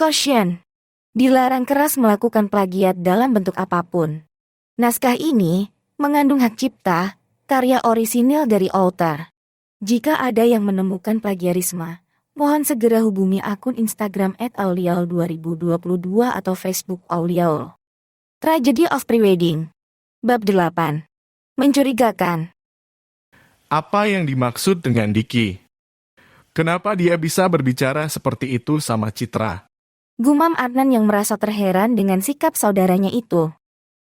Caution. Dilarang keras melakukan plagiat dalam bentuk apapun. Naskah ini mengandung hak cipta, karya orisinil dari author. Jika ada yang menemukan plagiarisme, mohon segera hubungi akun Instagram @auliaul2022 atau Facebook Auliaul. Tragedy of Prewedding. Bab 8. Mencurigakan. Apa yang dimaksud dengan Diki? Kenapa dia bisa berbicara seperti itu sama Citra? Gumam Adnan yang merasa terheran dengan sikap saudaranya itu.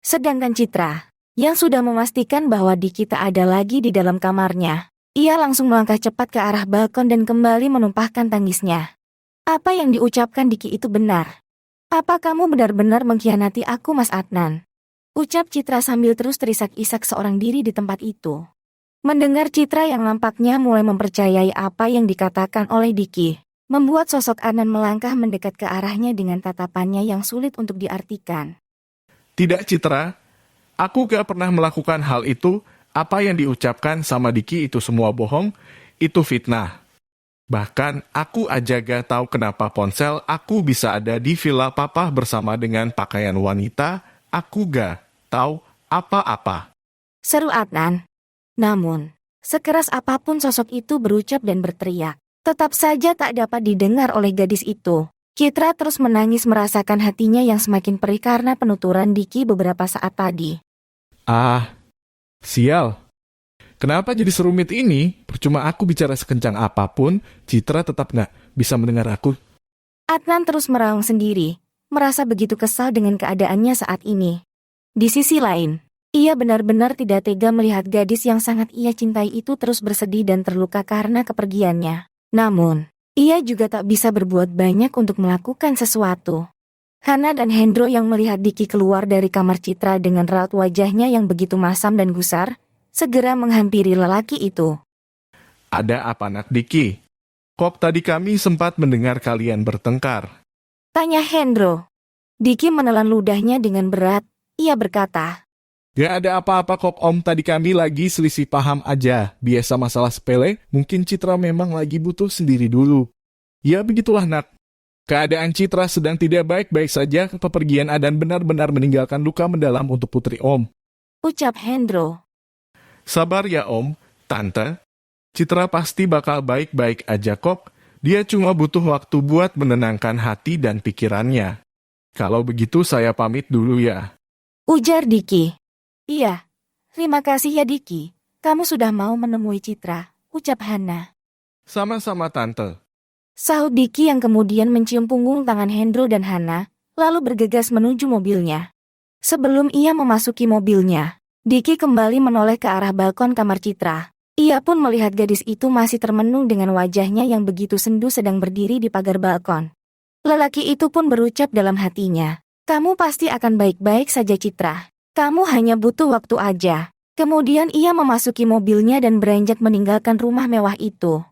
Sedangkan Citra, yang sudah memastikan bahwa Diki tak ada lagi di dalam kamarnya, ia langsung melangkah cepat ke arah balkon dan kembali menumpahkan tangisnya. Apa yang diucapkan Diki itu benar. Apa kamu benar-benar mengkhianati aku, Mas Adnan? Ucap Citra sambil terus terisak-isak seorang diri di tempat itu. Mendengar Citra yang nampaknya mulai mempercayai apa yang dikatakan oleh Diki, membuat sosok Adnan melangkah mendekat ke arahnya dengan tatapannya yang sulit untuk diartikan. Tidak, Citra. Aku gak pernah melakukan hal itu. Apa yang diucapkan sama Diki itu semua bohong. Itu fitnah. Bahkan aku aja gak tahu kenapa ponsel aku bisa ada di villa papa bersama dengan pakaian wanita. Aku gak tahu apa-apa. Seru Adnan. Namun, sekeras apapun sosok itu berucap dan berteriak, tetap saja tak dapat didengar oleh gadis itu. Citra terus menangis merasakan hatinya yang semakin perih karena penuturan Diki beberapa saat tadi. Ah, sial. Kenapa jadi serumit ini? Percuma aku bicara sekencang apapun, Citra tetap gak bisa mendengar aku. Adnan terus meraung sendiri, merasa begitu kesal dengan keadaannya saat ini. Di sisi lain, ia benar-benar tidak tega melihat gadis yang sangat ia cintai itu terus bersedih dan terluka karena kepergiannya. Namun, ia juga tak bisa berbuat banyak untuk melakukan sesuatu. Hana dan Hendro yang melihat Diki keluar dari kamar Citra dengan raut wajahnya yang begitu masam dan gusar, segera menghampiri lelaki itu. Ada apa, nak Diki? Kok tadi kami sempat mendengar kalian bertengkar? Tanya Hendro. Diki menelan ludahnya dengan berat, ia berkata. Gak ada apa-apa kok om, tadi kami lagi selisih paham aja. Biasa masalah sepele, mungkin Citra memang lagi butuh sendiri dulu. Ya begitulah nak. Keadaan Citra sedang tidak baik-baik saja, kepergian Adan benar-benar meninggalkan luka mendalam untuk putri om. Ucap Hendro. Sabar ya om, tante. Citra pasti bakal baik-baik aja kok. Dia cuma butuh waktu buat menenangkan hati dan pikirannya. Kalau begitu saya pamit dulu ya. Ujar Diki. Iya, terima kasih ya Diki. Kamu sudah mau menemui Citra, ucap Hana. Sama-sama tante. Sahut Diki yang kemudian mencium punggung tangan Hendro dan Hana, lalu bergegas menuju mobilnya. Sebelum ia memasuki mobilnya, Diki kembali menoleh ke arah balkon kamar Citra. Ia pun melihat gadis itu masih termenung dengan wajahnya yang begitu sendu sedang berdiri di pagar balkon. Lelaki itu pun berucap dalam hatinya, kamu pasti akan baik-baik saja Citra. Kamu hanya butuh waktu aja. Kemudian ia memasuki mobilnya dan beranjak meninggalkan rumah mewah itu.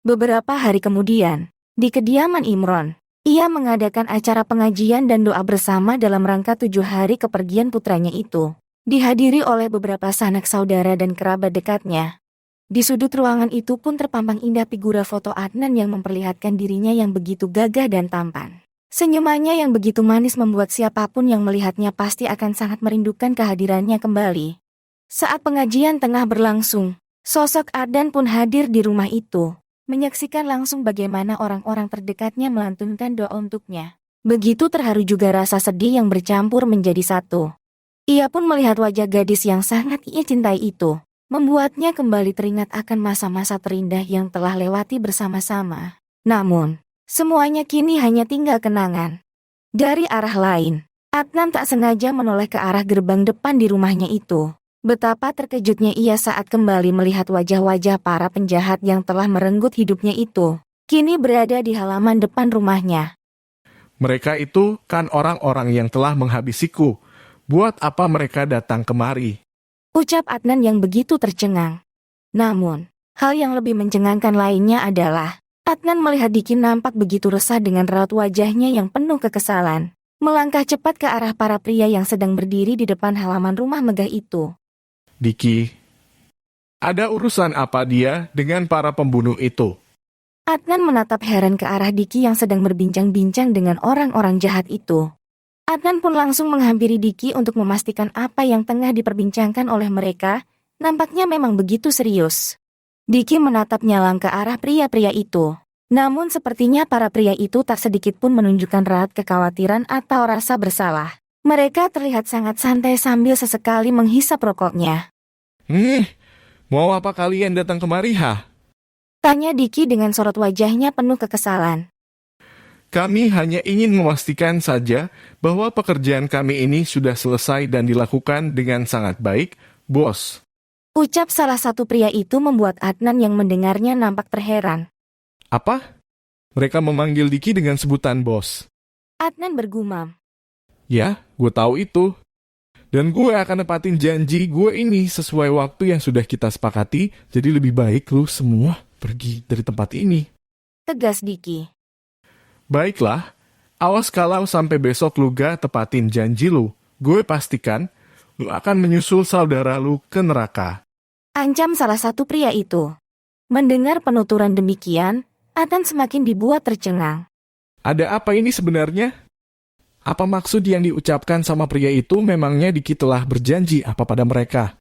Beberapa hari kemudian, di kediaman Imron, ia mengadakan acara pengajian dan doa bersama dalam rangka 7 hari kepergian putranya itu. Dihadiri oleh beberapa sanak saudara dan kerabat dekatnya. Di sudut ruangan itu pun terpampang indah figura foto Adnan yang memperlihatkan dirinya yang begitu gagah dan tampan. Senyumannya yang begitu manis membuat siapapun yang melihatnya pasti akan sangat merindukan kehadirannya kembali. Saat pengajian tengah berlangsung, sosok Adnan pun hadir di rumah itu, menyaksikan langsung bagaimana orang-orang terdekatnya melantunkan doa untuknya. Begitu terharu juga rasa sedih yang bercampur menjadi satu. Ia pun melihat wajah gadis yang sangat ia cintai itu, membuatnya kembali teringat akan masa-masa terindah yang telah lewati bersama-sama. Namun, semuanya kini hanya tinggal kenangan. Dari arah lain, Adnan tak sengaja menoleh ke arah gerbang depan di rumahnya itu. Betapa terkejutnya ia saat kembali melihat wajah-wajah para penjahat yang telah merenggut hidupnya itu, kini berada di halaman depan rumahnya. Mereka itu kan orang-orang yang telah menghabisiku. Buat apa mereka datang kemari? Ucap Adnan yang begitu tercengang. Namun, hal yang lebih mencengangkan lainnya adalah Adnan melihat Diki nampak begitu resah dengan raut wajahnya yang penuh kekesalan. Melangkah cepat ke arah para pria yang sedang berdiri di depan halaman rumah megah itu. Diki, ada urusan apa dia dengan para pembunuh itu? Adnan menatap heran ke arah Diki yang sedang berbincang-bincang dengan orang-orang jahat itu. Adnan pun langsung menghampiri Diki untuk memastikan apa yang tengah diperbincangkan oleh mereka, nampaknya memang begitu serius. Diki menatapnya ke arah pria-pria itu. Namun sepertinya para pria itu tak sedikit pun menunjukkan raut kekhawatiran atau rasa bersalah. Mereka terlihat sangat santai sambil sesekali menghisap rokoknya. Mau apa kalian datang kemari, ha? Tanya Diki dengan sorot wajahnya penuh kekesalan. Kami hanya ingin memastikan saja bahwa pekerjaan kami ini sudah selesai dan dilakukan dengan sangat baik, bos. Ucap salah satu pria itu membuat Adnan yang mendengarnya nampak terheran. Apa? Mereka memanggil Diki dengan sebutan bos. Adnan bergumam. Ya, gue tahu itu. Dan gue akan nepatin janji gue ini sesuai waktu yang sudah kita sepakati, jadi lebih baik lu semua pergi dari tempat ini. Tegas Diki. Baiklah, awas kalau sampai besok lu gak tepatin janji lu. Gue pastikan lu akan menyusul saudara lu ke neraka. Ancam salah satu pria itu. Mendengar penuturan demikian, Adnan semakin dibuat tercengang. Ada apa ini sebenarnya? Apa maksud yang diucapkan sama pria itu memangnya Diki telah berjanji apa pada mereka?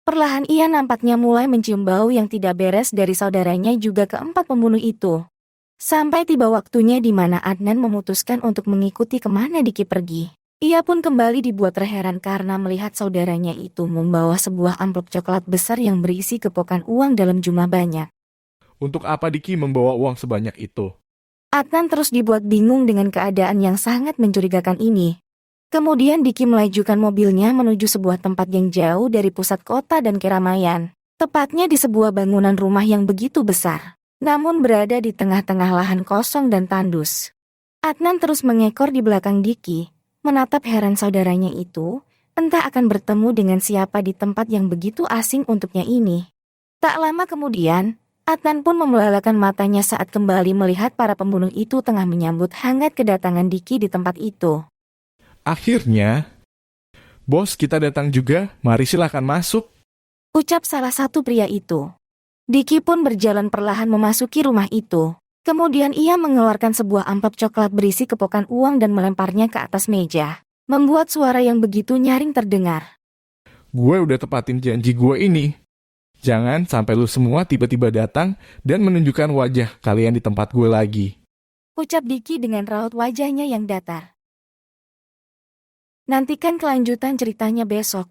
Perlahan ia nampaknya mulai mencium bau yang tidak beres dari saudaranya juga keempat pembunuh itu. Sampai tiba waktunya di mana Adnan memutuskan untuk mengikuti kemana Diki pergi. Ia pun kembali dibuat terheran karena melihat saudaranya itu membawa sebuah amplop coklat besar yang berisi kepokan uang dalam jumlah banyak. Untuk apa Diki membawa uang sebanyak itu? Adnan terus dibuat bingung dengan keadaan yang sangat mencurigakan ini. Kemudian Diki melajukan mobilnya menuju sebuah tempat yang jauh dari pusat kota dan keramaian. Tepatnya di sebuah bangunan rumah yang begitu besar, namun berada di tengah-tengah lahan kosong dan tandus. Adnan terus mengekor di belakang Diki, menatap heran saudaranya itu, entah akan bertemu dengan siapa di tempat yang begitu asing untuknya ini. Tak lama kemudian, Adnan pun membelalakan matanya saat kembali melihat para pembunuh itu tengah menyambut hangat kedatangan Diki di tempat itu. Akhirnya, bos kita datang juga, mari silakan masuk. Ucap salah satu pria itu. Diki pun berjalan perlahan memasuki rumah itu. Kemudian ia mengeluarkan sebuah amplop coklat berisi kepokan uang dan melemparnya ke atas meja, membuat suara yang begitu nyaring terdengar. Gue udah tepatin janji gue ini. Jangan sampai lu semua tiba-tiba datang dan menunjukkan wajah kalian di tempat gue lagi. Ucap Diki dengan raut wajahnya yang datar. Nantikan kelanjutan ceritanya besok.